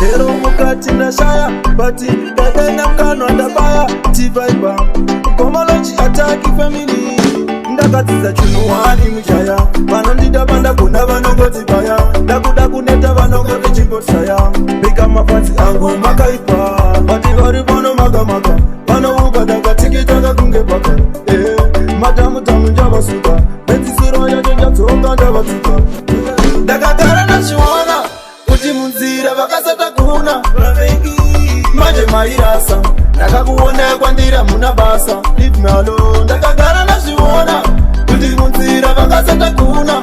Hero mukati na shaya Bati dadena mkano andabaya T-Viber Komology attack family Ndakatiza chunuwani mchaya Vanondida banda kuna vanongoti baya Dakuda kuneta vanongoti chimbosaya Bika mafansi angu makaipa Bati vari bono maga maga Vano uga daga tikitaka kunge baka Madamu tamu njava suka Beti siro ya jenja toka njava tuka Dakagara na shiwana Kuti munzira vakasata kuna Manje mairasa Ndakakuone kwandira muna basa Leave me alone Ndakagara na shiwana Kuti munzira vakasata kuna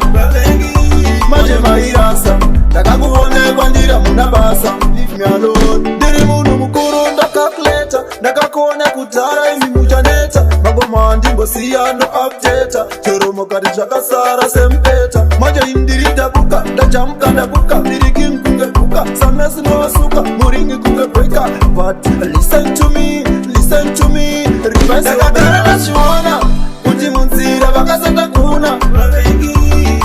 Manje mairasa Ndakakuone kwandira muna basa Leave me alone Ndiri munu mukuru ndakakuleta Ndakakuone kutara imi mujaneta Magoma ndimbo siya no updata Choro mokati chakasara sempeta Manje indirida buka Ndajamuka ndabuka Ndiriki mkunge buka Samesi no wasuka Muringi kunge breaka But listen to me Reverse Ndakagara na shiwana Kuti munzira vakasata kuna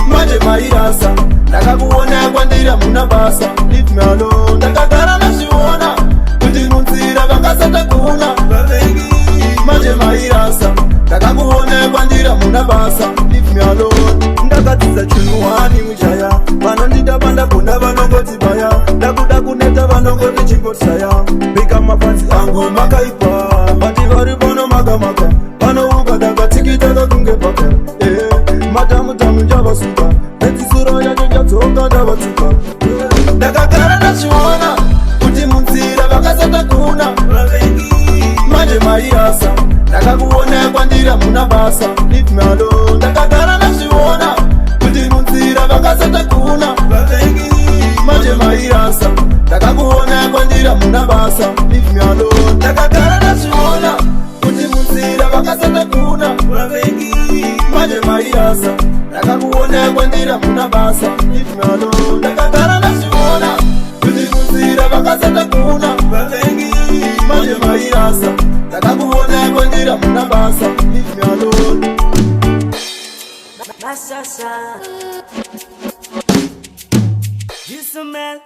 Manje mairasa Ndakakuone kwandira muna basa Leave me alone Ndakagara na shiwana Kuti munzira vakasata kuna Manje mairasa Ndakakuone kwandira muna basa Leave me alone Ndakatiza chunuwani mchaya Vanondida banda kuna vanongoti baya Dakuda kuneta vanongoti chimbosaya Bika mafansi angu makaipa Bati vari bono maga maga Vano uga daga tikitaka kunge baka Madamu tamu njava suka Beti suro ya jenja toka njava tuka Ndakagara na shiwana Kuti munzira vakasata kuna Manje mairasa Ndakakuone kwandira muna basa Leave me alone Ndakagara na shiwana Kuti munzira vakasata kuna Manje mairasa Ndakakuone kwandira muna basa Leave me alone Ndakagara na shiwana Kuti munzira vakasata kuna Manje mairasa Ndakakuone kwandira muna basa Leave me alone Ndakagara na shiwana Kuti munzira vakasata kuna Manje mairasa Ndakakuone kwandira muna basa Leave me alone Masasa, you smell